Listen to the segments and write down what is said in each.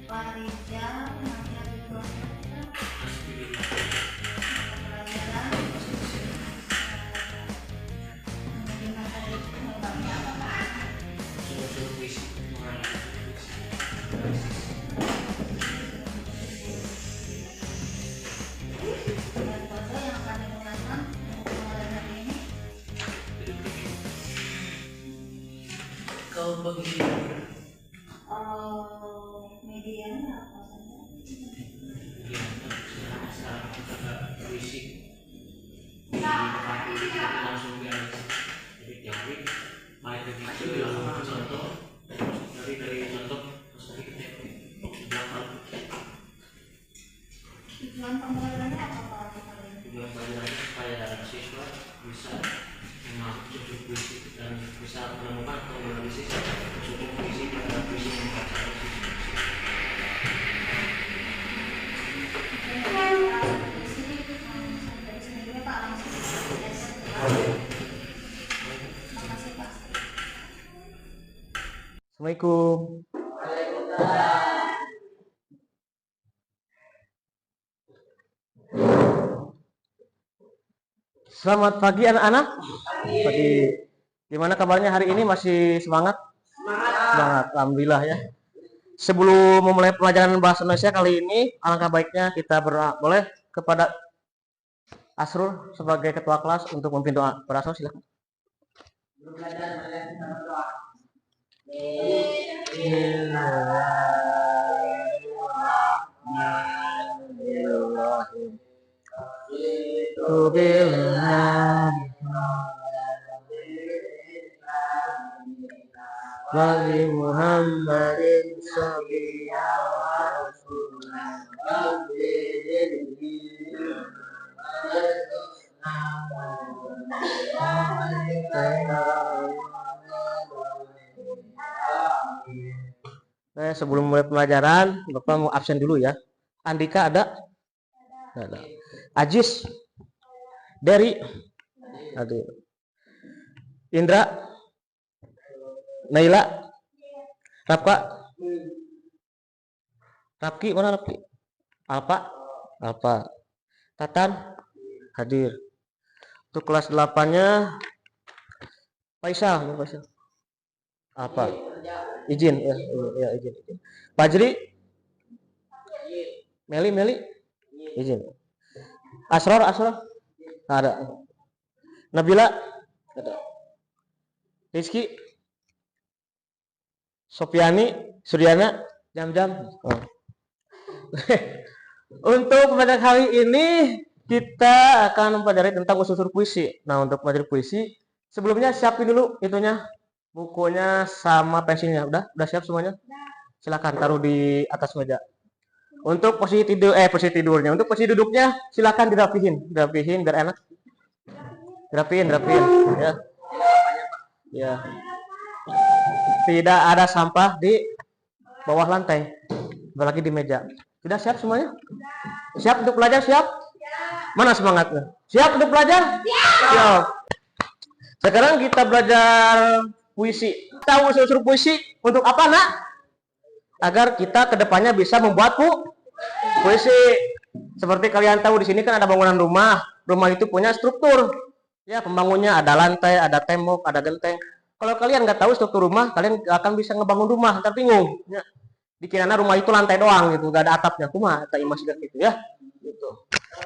Pak Rizal, masih ada dua kita. Pelajaran di materi pengembangnya apa Pak? Metode yang akan digunakan untuk pengolahan hari ini. Kalau bagi Medianya apa saja? sekarang kita nggak berisik di tempat ini langsung biasa. Jadi teori main dari contoh dari contoh terus nanti kita belakang Tujuan pembelajarannya apa Pak? tujuan pelajaran supaya siswa bisa memahami puisi dan bisa menemukan atau menganalisis suku puisi pada puisi yang dibaca oleh siswa. Assalamualaikum. Selamat pagi anak-anak. Pagi. Gimana kabarnya hari ini? Masih semangat? Semangat. Alhamdulillah ya. Sebelum memulai pelajaran bahasa Indonesia kali ini, alangkah baiknya kita berdoa. Boleh kepada Asrul sebagai ketua kelas untuk memimpin doa. Berasal silakan. Wali Muhammadin sebelum mulai pelajaran, Bapak mau absen dulu ya. Andika ada? Ada. Ajis, Dery, ada. Indra, Naila, Rafka, Rafki, mana Rafki? Alpa, Tatan, hadir. Untuk kelas 8-nya Faisal. Apa? Izin ya, izin. Fajri, Meli, izin. Asror, ada. Nabila, ada. Rizky, Sofiani, Suryana, Jam. Oh. Untuk pembelajaran hari ini kita akan mempelajari tentang unsur puisi. Nah, untuk materi puisi, sebelumnya siapin dulu itunya, bukunya sama pensilnya. Udah siap semuanya? Silakan taruh di atas meja. Untuk posisi tidurnya. Untuk posisi duduknya silakan dirapihin biar enak. Dirapihin ya. Ya. Tidak ada sampah di bawah lantai, apalagi di meja. Sudah siap semuanya? Siap untuk belajar? Siap? Mana semangatnya? Siap untuk belajar? Siap. Sekarang kita belajar puisi. Tahu unsur puisi untuk apa, Nak? Agar kita kedepannya bisa membuat puisi. Seperti kalian tahu di sini kan ada bangunan rumah. Rumah itu punya struktur. Ya, pembangunnya ada lantai, ada tembok, ada genteng. Kalau kalian nggak tahu struktur rumah, kalian akan bisa ngebangun rumah, ntar bingung. Ya. Dikiranya rumah itu lantai doang gitu, nggak ada atapnya. Kumaha tak imasikan gitu ya. Gitu.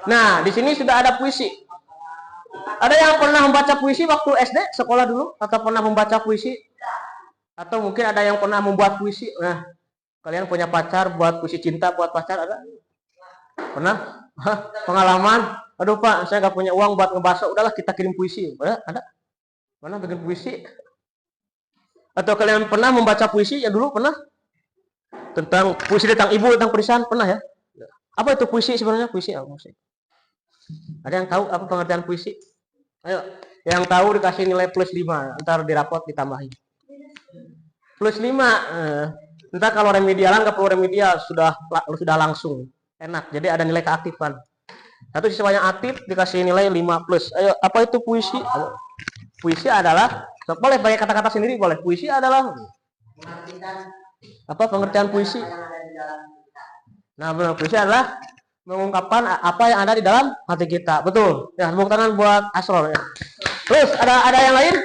Nah, di sini sudah ada puisi. Ada yang pernah membaca puisi waktu SD, sekolah dulu, atau pernah membaca puisi? Atau mungkin ada yang pernah membuat puisi. Nah, kalian punya pacar, buat puisi cinta buat pacar ada? Pernah? Pengalaman? Aduh Pak, saya nggak punya uang buat ngebahas. Udahlah kita kirim puisi. Ada? Mana bikin puisi? Atau kalian pernah membaca puisi ya dulu pernah? Tentang puisi tentang ibu, tentang perisan pernah ya? Apa itu puisi sebenarnya? Puisi apa sih? Ada yang tahu apa pengertian puisi? Ayo, yang tahu dikasih nilai +5, ntar di rapot ditambahin. +5. Ntar kalau remedialan nggak perlu remedial, sudah langsung enak. Jadi ada nilai keaktifan. Satu siswa yang aktif dikasih nilai 5+. Ayo, apa itu puisi? Puisi adalah, boleh pakai kata-kata sendiri boleh. Puisi adalah apa pengertian puisi? Nah, benar. Puisi adalah mengungkapkan apa yang ada di dalam hati kita. Betul. Ya, tepuk tangan buat Asror ya. Terus ada yang lain?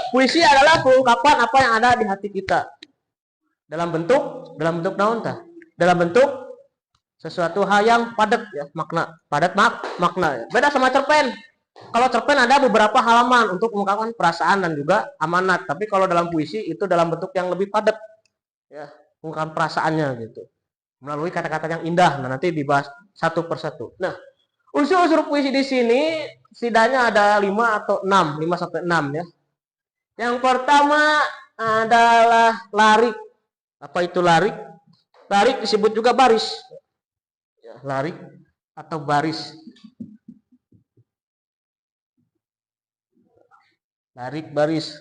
Puisi adalah pengungkapan apa yang ada di hati kita. Dalam bentuk naon tah? Dalam bentuk sesuatu hal yang padat ya, makna. Padat makna ya. Beda sama cerpen. Kalau cerpen ada beberapa halaman untuk mengungkapkan perasaan dan juga amanat. Tapi kalau dalam puisi itu dalam bentuk yang lebih padat. Ya, mengungkapkan perasaannya gitu. Melalui kata-kata yang indah. Nah, nanti dibahas satu persatu. Nah, unsur-unsur puisi di sini setidaknya ada 5 atau 6, 5 sampai 6 ya. Yang pertama adalah larik. Apa itu larik? Larik disebut juga baris. Ya, larik atau baris. Larik, baris.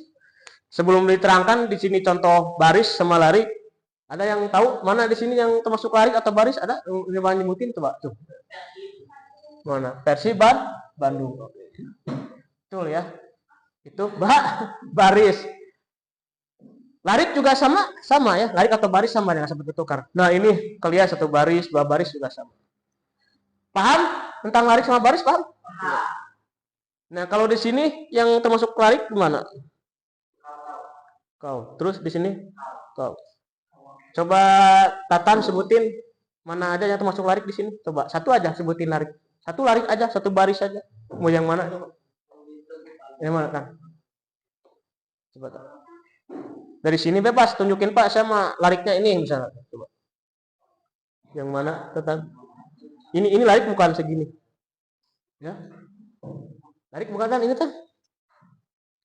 Sebelum diterangkan di sini contoh baris sama larik, ada yang tahu mana di sini yang termasuk larik atau baris? Ada yang nyebutin coba tuh. Mana? Versi Bandung. Betul ya. Itu baris. Larik juga sama ya. Larik atau baris sama dengan seperti tukar. Nah, ini kalian satu baris, dua baris juga sama. Paham tentang larik sama baris, paham? Nah, kalau di sini yang termasuk larik gimana? Kau. Terus di sini kau. Coba Tatan sebutin mana aja yang termasuk larik di sini. Coba satu aja sebutin larik. Satu larik aja, satu baris aja. Mau yang mana? Yang mana kan? Coba. Dari sini bebas tunjukin Pak, saya mah lariknya ini misalnya. Coba. Yang mana Tatan? Ini larik bukan segini. Ya. Larik bukan kan ini kan?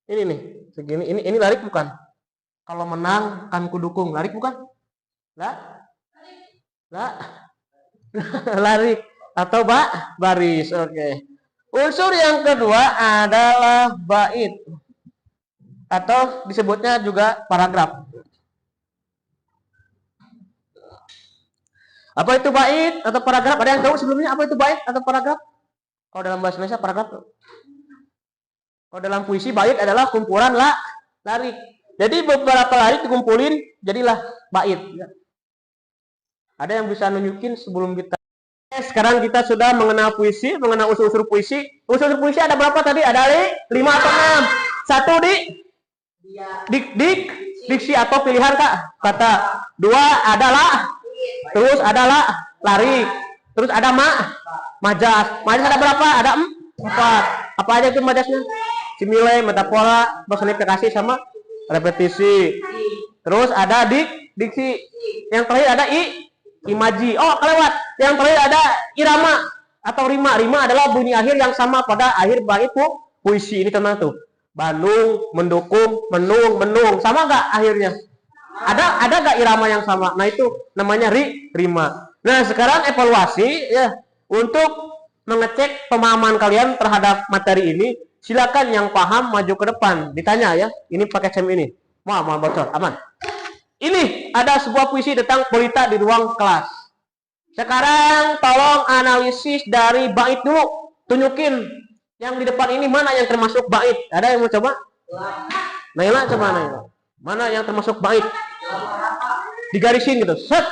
Ini nih, segini. Ini larik bukan? Kalau menang kan kudukung. Larik bukan? Lah? Larik atau baris. Oke. Unsur yang kedua adalah bait atau disebutnya juga paragraf. Apa itu bait atau paragraf? Ada yang tahu sebelumnya apa itu bait atau paragraf? Kalau dalam bahasa Indonesia paragraf. Kalau dalam puisi bait adalah kumpulan larik. Jadi beberapa larik dikumpulin jadilah bait. Ada yang bisa nunjukin sebelum kita? Sekarang kita sudah mengenal puisi, mengenal unsur-unsur puisi. Unsur-unsur puisi ada berapa tadi? Ada 5 atau 6. Satu diksi atau pilihan kata. 2 adalah. Terus adalah larik. Terus ada majas. Majas ada berapa? Ada 4. Apa aja itu majasnya? Simile, metafora, personifikasi sama repetisi. Terus ada diksi. Yang terakhir ada imaji. Oh, kelewat. Yang terakhir ada irama atau rima. Rima adalah bunyi akhir yang sama pada akhir bait puisi. Ini teman tuh. Bandung, mendukung, menung. Sama nggak akhirnya? Ada nggak irama yang sama? Nah, itu namanya rima. Nah, sekarang evaluasi ya untuk mengecek pemahaman kalian terhadap materi ini. Silakan yang paham maju ke depan. Ditanya ya. Ini pakai sem ini. Mau bocor, aman. Ini ada sebuah puisi tentang pelita di ruang kelas. Sekarang tolong analisis dari bait dulu. Tunjukin yang di depan ini mana yang termasuk bait. Ada yang mau coba? Naila coba Naila. Mana yang termasuk bait? Digarisin gitu. Set.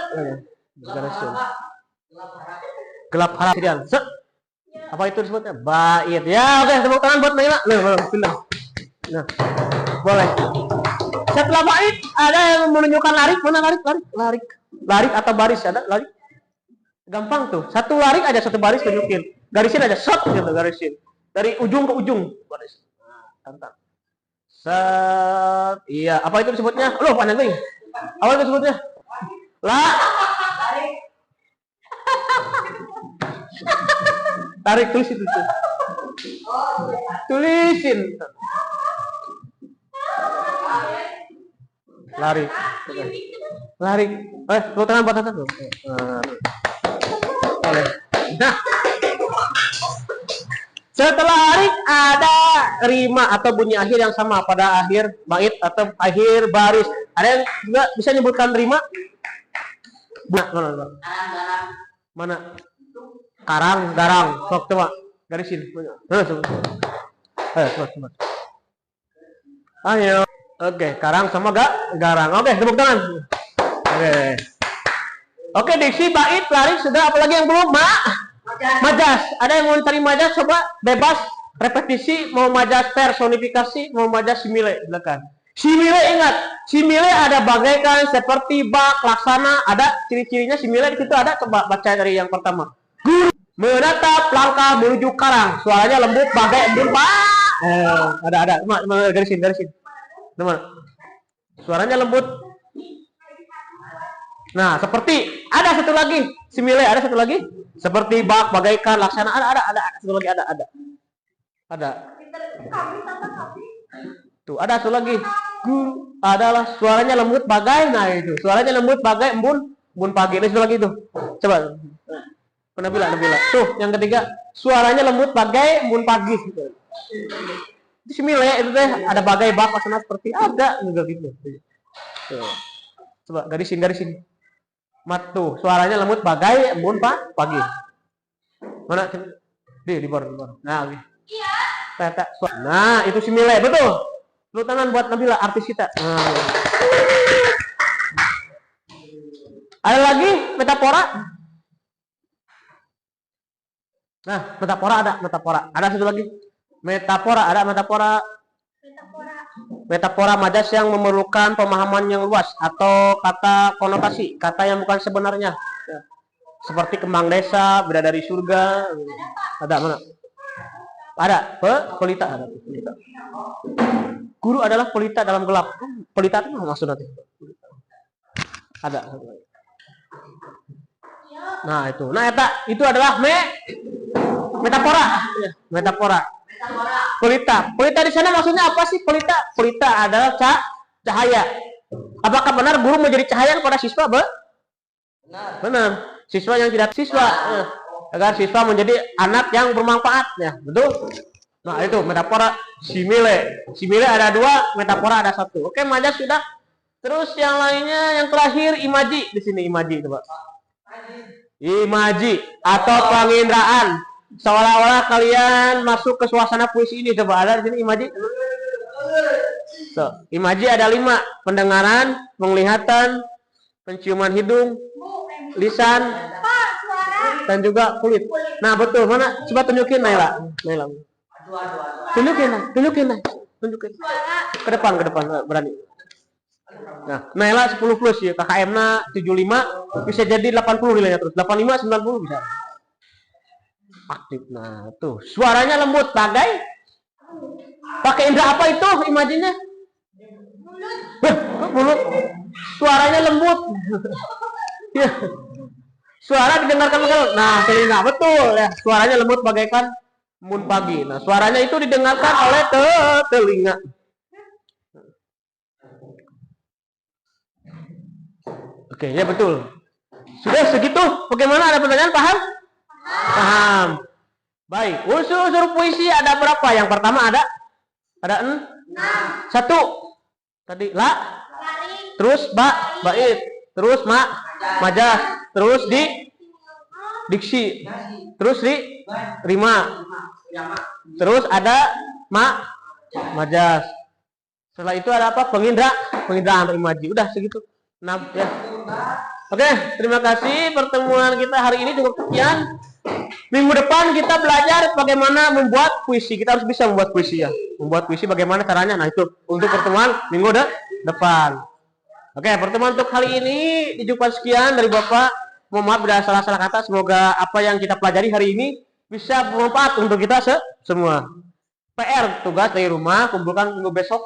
Digarisin. Gelap harap. Set. Apa itu disebutnya? Bait. Ya, oke, tepuk tangan buat Naila. Nah. Boleh. Setelah bait ada yang menunjukkan larik. Mana larik? Larik atau baris ada larik? Gampang tuh. Satu larik aja satu baris tunjukin. Garisin aja shot gitu garisin. Dari ujung ke ujung baris. Tantang. Set. Iya, apa itu disebutnya? Loh, panjang nih. Apa itu disebutnya? Tarik tulis itu. Tulisin. Lari. Lu tangan buat tuh. Nah. Setelah larik ada rima atau bunyi akhir yang sama pada akhir bait atau akhir baris. Ada yang juga bisa nyebutkan rima? Mana? Karang, garang. Sok coba garisin. Coba. Ayo. Oke, karang sama garang. Oke, tepuk tangan. Oke. Oke, diksi, bait, pelari sudah. Apalagi yang belum? Majas. Ada yang mau cari majas? Coba bebas. Repetisi. Mau majas personifikasi, mau majas simile. Silakan. Simile, ingat. Simile ada bagaikan, seperti, bak, laksana. Ada ciri-cirinya simile di situ ada. Coba baca dari yang pertama. Guru menatap langkah menuju karang. Suaranya lembut bagai embun, Pak. Ada. Garisin. Teman. Suaranya lembut. Nah, seperti ada satu lagi, simile ada satu lagi, seperti bak, bagaikan, laksana ada satu lagi ada. Tuh ada satu lagi, guru adalah suaranya lembut bagai, nah itu suaranya lembut bagai embun pagi. Ini satu lagi tuh, coba. Nabila. Tuh yang ketiga, suaranya lembut bagai embun pagi. Itu simile itu teh ada bagai bak, laksana seperti ada juga gitu. Tuh. Coba garisin. Matu, suaranya lembut bagai embun pagi. Mana? Di bawah. Nah, iya. Nah, itu simile, betul. Lu tangan buat Nabila, artis kita. Nah. Ada lagi metafora? Nah, metafora. Ada satu lagi. Metafora. Metafora majas yang memerlukan pemahaman yang luas atau kata konotasi, kata yang bukan sebenarnya. Seperti kembang desa, bidadari surga. Ada mana? Ada. Pelita ada. Guru adalah pelita dalam gelap. Pelita itu maksudnya. Ada. Nah, itu. Nah, itu adalah metafora. Pelita di sana maksudnya apa sih? Pelita adalah cahaya. Apakah benar guru menjadi cahaya kepada siswa? Benar. Siswa yang tidak agar siswa menjadi anak yang bermanfaat, ya, betul. Nah, itu metafora simile. Simile ada 2, metafora ada 1. Oke, majas sudah. Terus yang lainnya, yang terakhir imaji. Di sini imaji, coba. Imaji atau penginderaan. Seolah-olah kalian masuk ke suasana puisi ini. Coba ada di sini imaji. Imaji ada 5. Pendengaran, penglihatan, penciuman hidung, lisan, dan juga kulit. Nah, betul. Mana? Coba tunjukin Naila. Tunjukin. Ke depan berani. Nah, Naila 10 plus ya. KKM-nya 75 bisa jadi 80 nilainya terus. 85 90 bisa. Aktif. Nah, tuh suaranya lembut bagai pakai indera apa itu imajinya? Mulut. Suaranya lembut. Suara didengarkan betul. Nah, telinga, betul ya. Suaranya lembut bagaikan embun pagi. Nah, suaranya itu didengarkan oleh telinga. Oke, ya betul. Sudah segitu. Bagaimana, ada pertanyaan? Paham. Baik, unsur-unsur puisi ada berapa? Yang pertama ada 6. 1. Tadi terus bait, terus majas, terus diksi, terus rima, terus ada majas. Setelah itu ada apa? Penginderaan imaji. Udah segitu. 6 ya. Oke, terima kasih. Pertemuan kita hari ini cukup sekian. Minggu depan kita belajar bagaimana membuat puisi. Kita harus bisa membuat puisi ya. Membuat puisi bagaimana caranya. Nah, itu untuk pertemuan minggu depan. Oke, pertemuan untuk kali ini dijumpai sekian dari Bapak. Mohon maaf bila salah-salah kata. Semoga apa yang kita pelajari hari ini bisa bermanfaat untuk kita semua. PR, tugas dari rumah, kumpulkan minggu besok.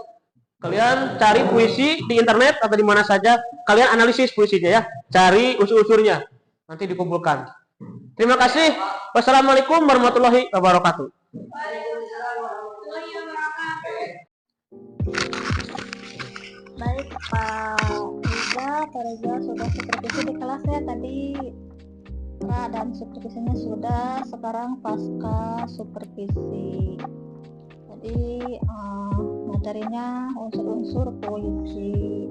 Kalian cari puisi di internet atau di mana saja. Kalian analisis puisinya ya. Cari unsur-unsurnya. Nanti dikumpulkan. Terima kasih. Wassalamualaikum warahmatullahi wabarakatuh. Baik, Pak Reza sudah supervisi di kelas ya tadi. Dan supervisinya sudah. Sekarang pasca supervisi. Jadi materinya unsur-unsur puisi.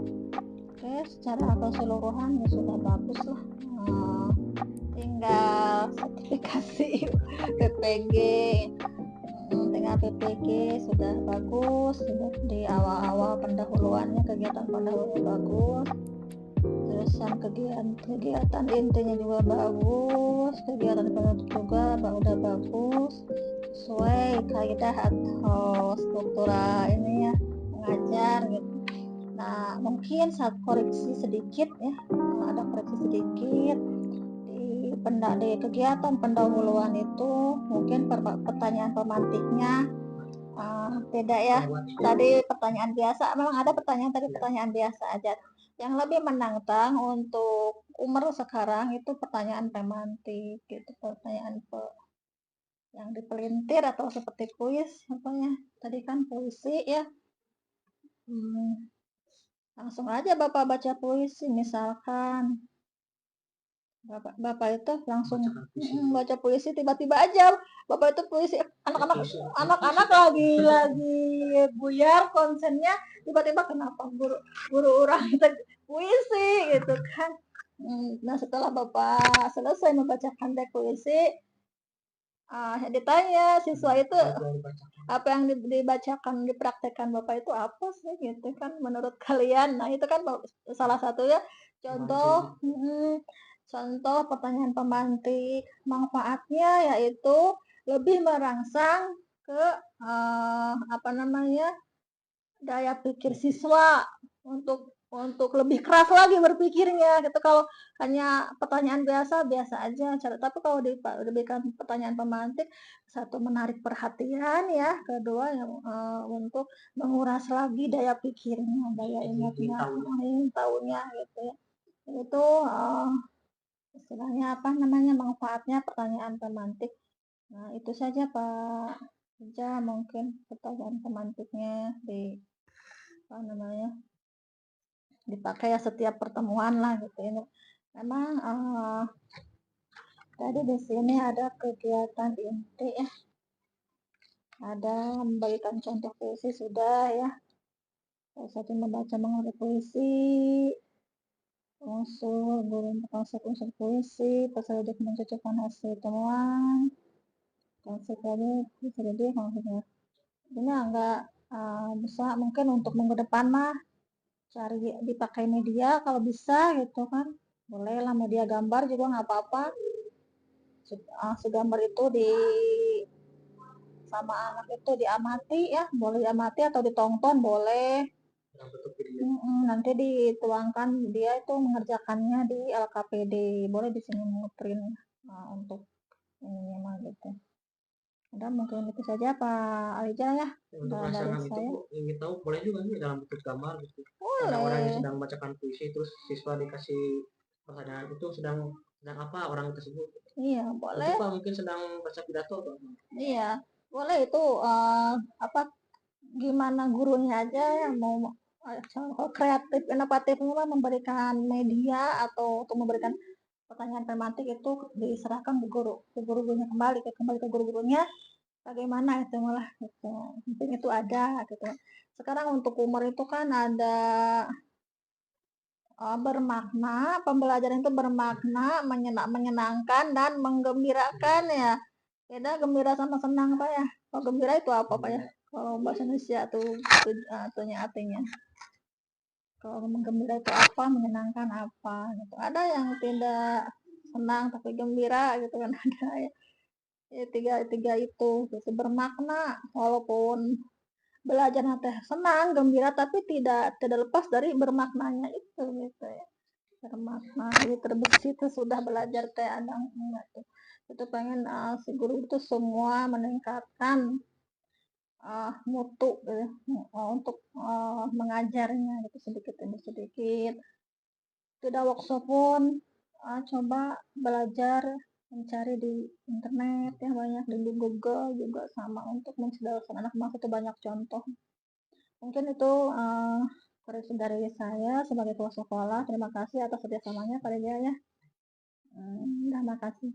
Oke, secara keseluruhan ya sudah bagus lah. Tinggal sertifikasi PPG, sudah bagus. Sudah di awal-awal pendahuluannya, kegiatan pendahuluan bagus. terusan kegiatan intinya juga bagus, kegiatan penutup juga udah bagus sesuai kaidah atau struktura ini ya mengajar gitu. Nah mungkin saat koreksi sedikit ya, ada koreksi sedikit di kegiatan pendahuluan itu mungkin pertanyaan pemantiknya beda ya. Tadi pertanyaan biasa, memang ada pertanyaan biasa aja. Yang lebih menantang untuk umur sekarang itu pertanyaan pemantik gitu, pertanyaan yang dipelintir atau seperti kuis tadi kan puisi ya. Langsung aja Bapak baca puisi, misalkan Bapak itu langsung baca puisi, tiba-tiba aja Bapak itu puisi, anak-anak lagi buyar konsennya, tiba-tiba kenapa guru orang itu puisi gitu kan. Nah setelah Bapak selesai membacakan teks puisi, ditanya siswa itu apa yang dibacakan, dipraktekkan Bapak itu apa sih gitu kan menurut kalian. Nah itu kan salah satunya contoh pertanyaan pemantik. Manfaatnya yaitu lebih merangsang ke daya pikir siswa untuk lebih keras lagi berpikirnya gitu. Kalau hanya pertanyaan biasa aja, tapi kalau diberikan pertanyaan pemantik, satu menarik perhatian ya, kedua untuk menguras lagi daya pikirnya, daya ingatnya, tahunya gitu ya. Itu istilahnya manfaatnya pertanyaan pemantik. Nah itu saja Pak Ija, mungkin pertanyaan pemantiknya dipakai ya setiap pertemuan lah gitu ini. Memang tadi di sini ada kegiatan inti ya, ada memberikan contoh puisi sudah ya, satu membaca mengenai puisi, unsur guru konsep unsur puisi, peserta mencocokkan hasil temuan, konsep tadi bisa jadi maksudnya ini enggak bisa mungkin untuk minggu depan mah cari dipakai media kalau bisa gitu kan, boleh lah media gambar juga nggak apa-apa. Segambar itu sama anak itu diamati ya, boleh diamati atau ditonton boleh. Nanti dituangkan dia itu mengerjakannya di LKPD, boleh di sini ngeprint untuk ini mah gitu. Udah mungkin itu saja Pak Alija ya. Untuk rancangan itu ingin tahu boleh juga nih dalam bentuk gambar gitu. Ada orang yang sedang membacakan puisi terus siswa dikasih pertanyaan itu sedang apa orang tersebut. Iya boleh. Itu Pak mungkin sedang baca pidato atau apa? Iya boleh itu gimana gurunya aja yang mau kreatif inovatifnya memberikan media atau untuk memberikan pertanyaan pemantik itu diserahkan ke guru-gurunya kembali ke guru-gurunya bagaimana itu malah gitu. Mungkin itu ada gitu. Sekarang untuk umur itu kan ada bermakna, pembelajaran itu bermakna, menyenangkan dan menggembirakan ya. Beda gembira sama senang Pak ya. Kalau gembira itu apa Pak ya? Kalau bahasa Indonesia tuh artinya. Kalau menggembira itu apa, menyenangkan apa gitu. Ada yang tidak senang tapi gembira gitu kan ada ya. Ya tiga itu gitu bermakna, walaupun belajar teh senang, gembira tapi tidak lepas dari bermaknanya itu gitu ya. Bermakna jadi terbesit sudah belajar teh ada enggak tuh. Itu pengen si guru itu semua meningkatkan mutu untuk mengajarnya gitu sedikit demi sedikit. Tidak workshop pun coba belajar mencari di internet ya, banyak di Google juga sama untuk mencerdaskan anak bangsa itu banyak contoh. Mungkin itu koreksi dari saya sebagai kepala sekolah. Terima kasih atas kerjasamanya Pak Ria ya. Terima kasih.